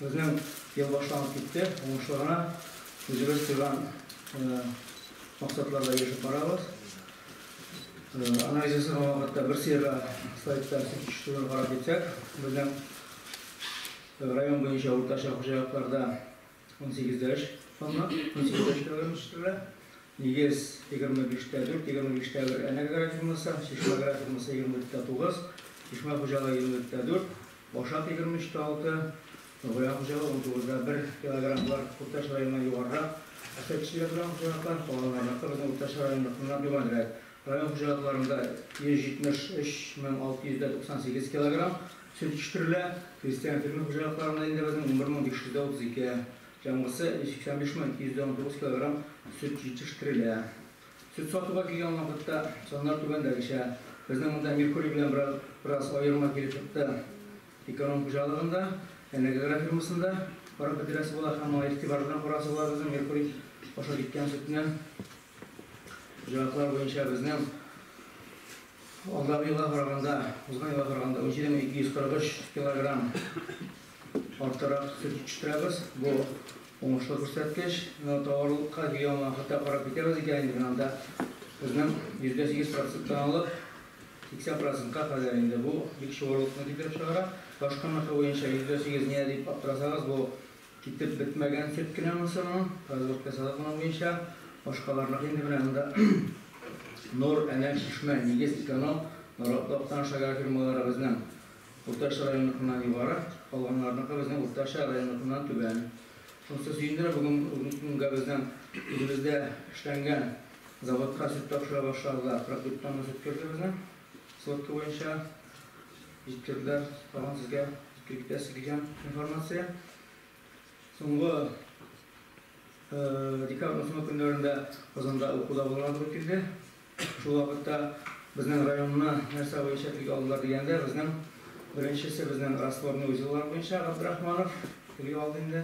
Bizning yıl başlanıp gitti. Oңuшлыгына өзебез куйган максатларга erişip барабыз. Анализ жасаган вакытта бер сыйга слайдтар сүрүшүрүн карап кетсек, bizning rayон боюнча уртача хужалыкларда 18 тонна, 18 килограмм үстүрүлө. Негиз 25-те 4, 25-те 1 энергия фирмасы, Шишма фирмасы 21-те 9, Шишма хужалыгы 21-те 4, Башак 23-те 6, Goya hocalıq 19'da 1 kilogramlar Urtaş rayonundan yuvarlaq, 8 kilogram hocalықlar qoğalarında bizim Urtaş rayonundan yuvarlaq. Rayon hocalықlarında 173.698 kilogram süt yetiştirilə, Hristiyan firma hocalықlarında indi bizim 11.532, жаңғысы 85.219 kilogram süt yetiştirilə. Süt satığa kelgan vaqtda sonlar tugandagıcha bizning bunda Merkuriy bilan biroz ayırma kelib turibdi. Ekonom hocalığında Energetika firmasında para federasi bo'lar, hamma e'tibor bilan qarasa bo'lar. Bizning Merkuriy boshqa ketgan sutni hujjatlar bo'yicha bizning oldingi yilga qaraganda, o'zgan yilga qaraganda 17.243 kilogram ortiqroq sut yetishtiramiz. Bu o'ng'ishli ko'rsatkich. To'g'rilikqa kelgan vaqtda qarab ketamiz ekanligida bizning 8% olib 80%'ga kadar indi bu bir kişi varlıkını getirip çıkarır. Başkanlığı boyunca %8 niye deyip attırsanız bu gitip bitmegen süt kilometrinin razılıkta sadıklığı boyunca başkalarına indi bilen Nur Enel Şişme Nigiz Ekonom Norotluqtan şagar firmaları bizden Urtaş rayonluğundan yuvarı kalanlarına bizden Urtaş rayonluğundan tübeni. Sonsuza suyundura bugün bizden elimizde işlengen zavodka süt tapşıra başladılar. Produkttan süt gördü bizden. Slotka boyunca yetkililer falan sizge silgan informatsiya. So'nggi dekabr kunlarida Qozonda o'quv davralar o'tkazdi. Shu vaqtda bizning rayonni narsa bo'yicha tilga oldilar deganda bizning birinchisi bizning rastvorniy o'zilar bo'yicha Abdurahmonov tilga oldinda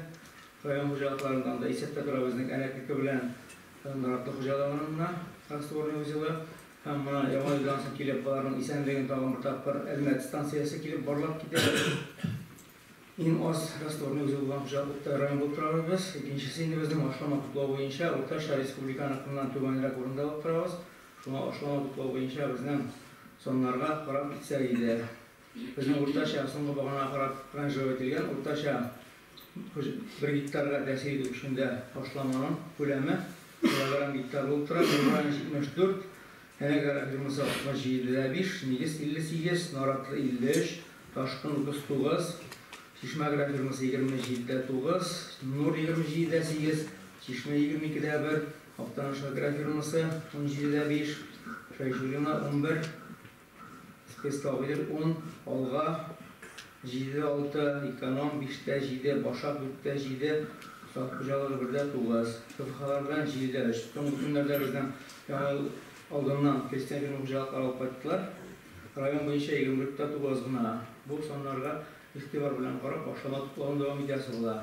rayon xo'jaliklaridan da Isatda tura bizning energetika bilan Muratli xo'jaligini rastvorniy o'zilar Hamma yavaştan kelib qolarning isanligini tag'in bir taqir Elmet stansiyasi kelib borlab ketadi. Eng oz rastvorni o'zi bilan hujjatda rayon bo'lib turamiz. Ikkinchisi endi bizning oshlama qutlovi bo'yicha Urtash Respublikani qilgan tubanlar o'rinda bo'lib turamiz. Shuna oshlama qutlovi bo'yicha bizning sonlarga qarab ketsak edi. Bizning Urtash so'nggi bag'ana qarab ranjov etilgan Urtash 1 gektarga ta'sir etishunda oshlamaning ko'lami kilogram gektar bo'lib turadi. 74 Energetika firması 67'de 5, Nigiz 58, Noratlı 53, Taşkın 39, Şişme firması 27'de 9, Nur 27'de 8, Şişme 22'de 1, Aktanış firması 17'de 5, Şayşulina 11, Spestaviler 10, Olga 7'de 6, Ekonom 5'de 7, Başak 4'de 7, Sat Kucaları 1'de 9, Kıfkalardan 7'de 3. Son günlerde bizden Aldığından Hristiyan firma hujjatlar alıp qayttılar. Rayon boyunca 24'te 9 gına. Bu sonlarga ihtibor bilan qarab boshlama to'plam davom etasi bo'lar.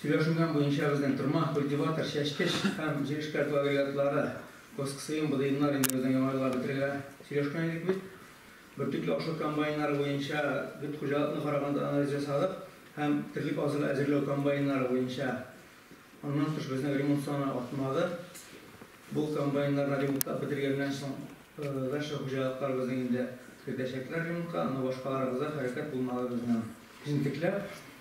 Сөйләшүнгән boyunca bizden turma, kultivator, şaşkış ham җир эшкәртү агрегатлары, коскысыйм быдыймнар инде безнең яңалар битергә сөйләшкән идек бит. Бер төрле ашлык комбайннары буенча бит хуҗалыкны караганда анализ ясадык һәм терлек азык әзерләү комбайннары буенча аннан тыш безнең ремонт саны артмады. Bu kombaynlarla remontla bitirgenden soň başga hojalyklар bizden indi kirdeşekler remontga, ana başgalarybızda hareket bulmaly bizden. Jintikler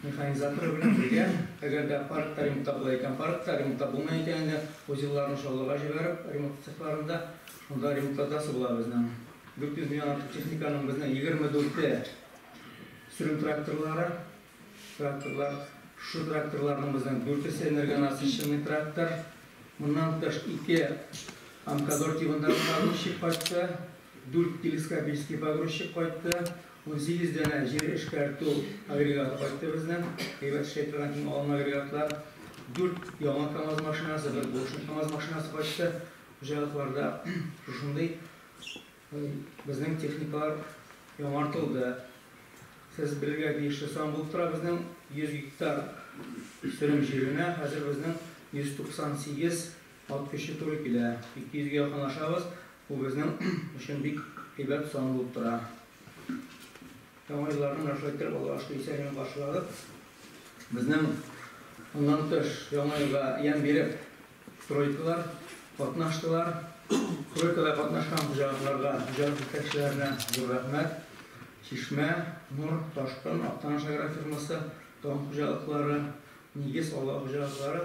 mexanizator bilen birge, egerde parkta remontda bolaykan parkta remontda bulmayken de ozillarını şolluğa jiberip remont sexlarında şunda remontladası bolar bizden. 400 milyon artık texnikanın bizden 24'te sürüm traktorlar, şu traktorlarının bizden 4'esi energanasıçlı traktor. Bundan da 2 Aмкадор типіндегі погрузчик қайтты, 4 телескопический погрузчик қайтты, 18 дана жер эшкәртү агрегаты қайтты бізден. Кейбір шеттерден кейін алынған агрегатлар 4 яңа КАМАЗ машинасы, 1 бошын КАМАЗ машинасы қайтты. Хужалыкларда шушындай біздің техникалар яңартылды. Сіз білуге тиешті сан болып тұра біздің 100 гектар сөрім жеріне қазір біздің 198 alt kişi turuk ile 200'e yakın aşağımız. Bu bizden üçün bir kıymet son bulup dura. Yaman yıllardan aşağı ettirip Allah'a aşkı iserine başladık. Bizning ondan tış yanıga yan berip stroykalar qatnaşdılar. Stroykada qatnaşkan hujaglarga, hujag yetakçilerine zor rahmet. Çişme, Nur, Taşkın, Aktaş Agrar firması, Tom hujaglıkları, Nigiz Allah hujaglıkları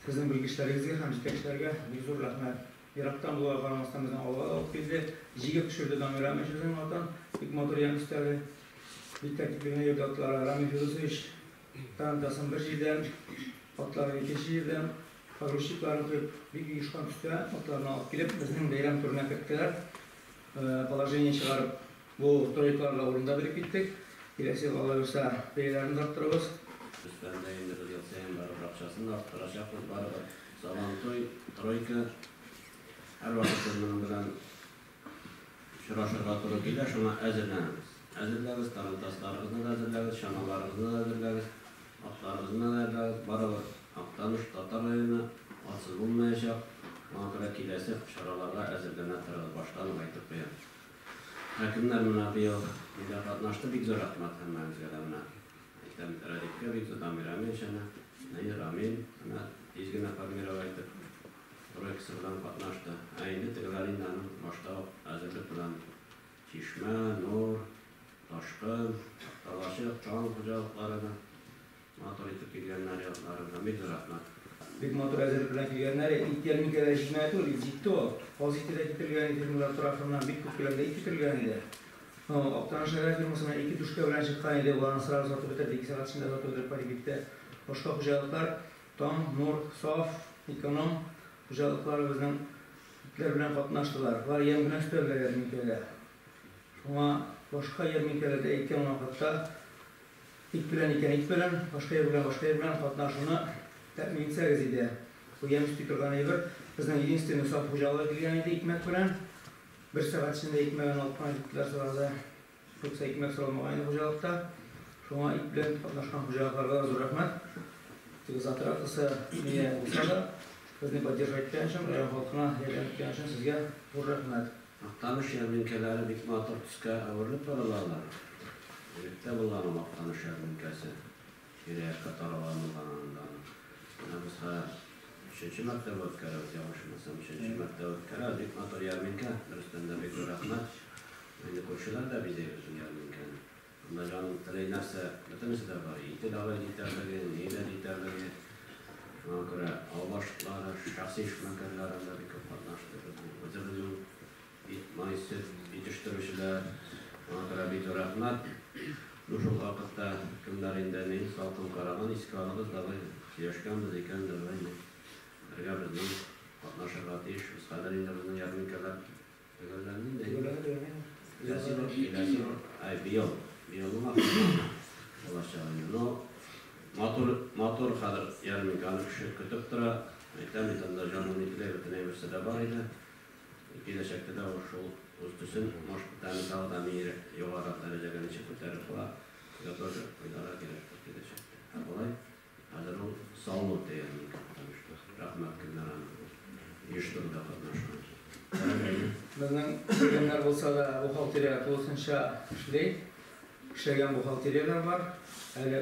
sizin bilgiçleringizge hem yetakçilerge zor rahmet. Irak'tan bu qaramasdan bizden Allah'a alıp geldi. Jigip düşürdü damira meşhurun atan. İlk motor yan üstleri. Bir tertiplerine yurdatlara Rami Firuzuş. Tanıtasın bir şeyden, atları iki şeyden, Fagruşiklarını koyup bir yuşkan üstüne atlarını alıp gelip bizden beyram turuna kettiler. Положение çıkarıp bu troykalarla orunda birip gittik. Kilesi Allah verse beylerini arttırırız. Üstlerinde indirdi yılsayan barı bırakçasını arttıraş yaptık barı. Zaman troyka her vakit bilen şuraşırga turu gelir, şuna əzirləniriz. Əzirləriz, tarantaslarımızı da əzirləriz, şanalarımızı da əzirləriz, atlarımızı da əzirləriz. Barı Aktanuş, Tatar rayonu atsız bulmayacaq. Ona görə kilesi şuralarla əzirlənətiriz. Başlarını qaytıb qoyalım. Həkimlər mənə bir yıl qatnaşdı, bir zor atmat həmmənizə də mənə. İktəm rədikə, bir zor damirəmi eşənə. Nəyi Ramin, mənə dizgin əpər mirə qaytıb. Buraya kısırdan qatnaşdı. Əyni tıqlarıyla başda əzirlik bilen Çişme, Nur, Taşkın, Dalaşıq, Çağın Hocalıqlarını motor itib kelganlar yoqlarına bir zor atmat. Bir motor əzirlik bilen kelganlar ilk yarımkədə hikmeti ol, ciddi ol. Pozitivdə getirgən firmalar tarafından bir kütkilərdə iki getirgən idi. Aktaş Agrar firmasına iki düşkə bilen çıqqan idi. Onların sıra zatı bitirdi, 2 saat içinde zatı bitirip hadi gitti. Başka hocalıklar Tom, Nur, Saf, Ekonom hocalıklar bizden itler bilen qatnaşdılar. Var yem güneş törler yarımkədə. Ama başka yarımkələrdə etkən ona hatta ilk bilen iken ilk bilen, başka yer bilen qatnaşını təmin etsəriz idi. Bu yem üstü turgan edir. Bizden единственный Saf hocalığa gelgen idi ekmek bilen. Bir saat içinde ekmeğini alıp gittiler sırada. Yoksa ekmek sorulmağaydı hocalıkta. Şuna ilk bilen qatnaşkan hocalıklarga zor rahmet. Zatıraklısı niye olsa da bizni поддержать etken için, rayon halkına yardım etken için sizge zor rahmet. Aktanuş yarminkeleri bir motor tüske avırlıp paralarlar. Birlikte bulanım Aktanuş yarminkesi. Geriye kataravanından. Biz ha 3. məktəb ötkərəz, yavaşmasam 3. məktəb ötkərəz. Bir motor yarminke, üstünde bir zor rahmet. Şimdi koşular da bize özün yarminkeni. Bunda canım treynerse, bütünüsü de var. İtidarlar yeterleri, neyler yeterleri. Ona göre albaşlıkları, şahsi işmenkerlerinde bir kapatlaştı. Özümüzün maalesef yetiştiriciler, ona göre bir rahmet. Şu vakitte kimlerinden salkım karavan iskalımız da var. Yaşkamız iken de var. Erga bizden katnaşırlatı iş, biz kadar bizden yarminkeler öğrendiğinde İlesi ay bir yol ulaşacağını. Motor kadar yarım kanı kişi kütüp dura. Temizden de canlı niteliği neymişse de var idi. Gelecekte de o şu üstüsün temiz dağda miyir yuvarı dereceden içi küterip var. Götürecek, idara gelecekte. Kolay. Hazır o salmut diyelim. Rahmet günlerin yüştürde katnaşan. Bizden gelenler olsa da buhalteriya olsunca işleyen buhalteriyalar var.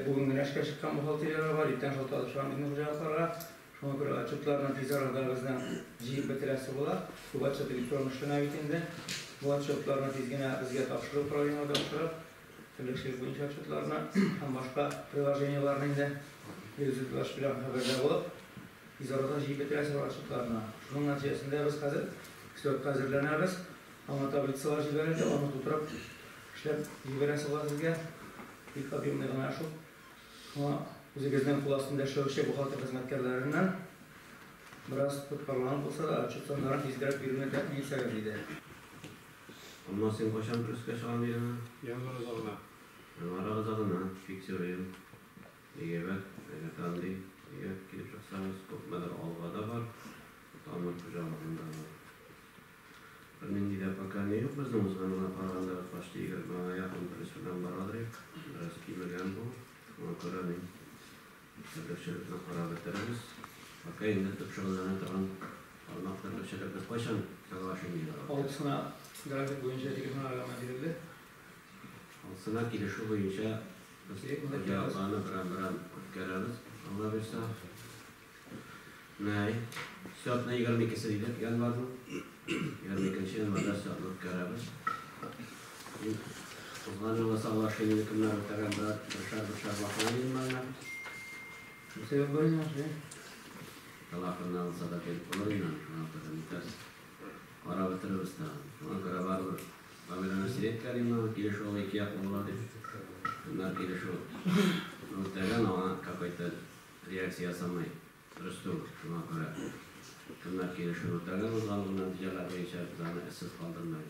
Bugün güneşke çıkan buhalteriyalar var. İpten şalta şu an bizim hocalıklarla. Şuna göre açıklarına tizarlarda bizden jiyip betiresi olar. Bu açık elektron işleme bitinde. Bu açıklarına tizgine bizge tapşırıp programlarda tapşırıp Türkçe boyunca açıklarına hem başka privajenyalarının da yüzüdülaş bilen haberde olup tizarlarda jiyip betiresi var açıklarına. Şunun neticesinde biz hazır Stök hazırlanırız. Ama tabi sıvar jiberildi, onu tutup işlep jiberesi var sizge. İlk abimde gana aşıp. Ama üzerinizden kulasında şövüşe buhalter hizmetkarlarından biraz tutparlanıp olsa da açıp sonların izdirap birbirine tepmeyi sebebiydi. Ama sen koşan kırıska şahan yerine? Yanlara zağına. Yanlara zağına, fiksiyonuyum. İgebet, Egetan'dı. Gidip çıksanız kopmalar Alva'da var. Tamam kucağımında var. Min de bakanı yok, biz de uzmanına paranda başlayıp yakın personel baradır. Biraz kilogram bu. Ona göre ne? Arkadaşlarımızla karar veririz. Bakayım ne tip şeylerden tamam. Almaktan şeyler başan savaşımıyla. Altısına grafik boyunca tekrar alama verildi. Altısına girişi boyunca Biz cevaplarını bilen ötkäreriz. Allah bilse. Ne? Saatine 22'si deyilip yanvardı. 22'si yanvarda saatini ötkäreriz. Uzmanı olsa Allah şeyini kimler ötkärgen bırşar bakmaya bilmem. Şu sebep var ya. Talakırını alsa da gelip olur inan. Şuna kadar biter. Ara bitiririz da. Şuna göre var bir. Kameranı siretler inan. Giriş oğlu 2 yapmalı dedi. Bunlar giriş oğlu. Ötkärgen ama kakayta reaksiya yasamayı. Dürüst olur. Şuna göre. Bunlar giriş oğlu. Ötkärgen uzmanlığı neticeler ve içerisinde esas kaldırmayız.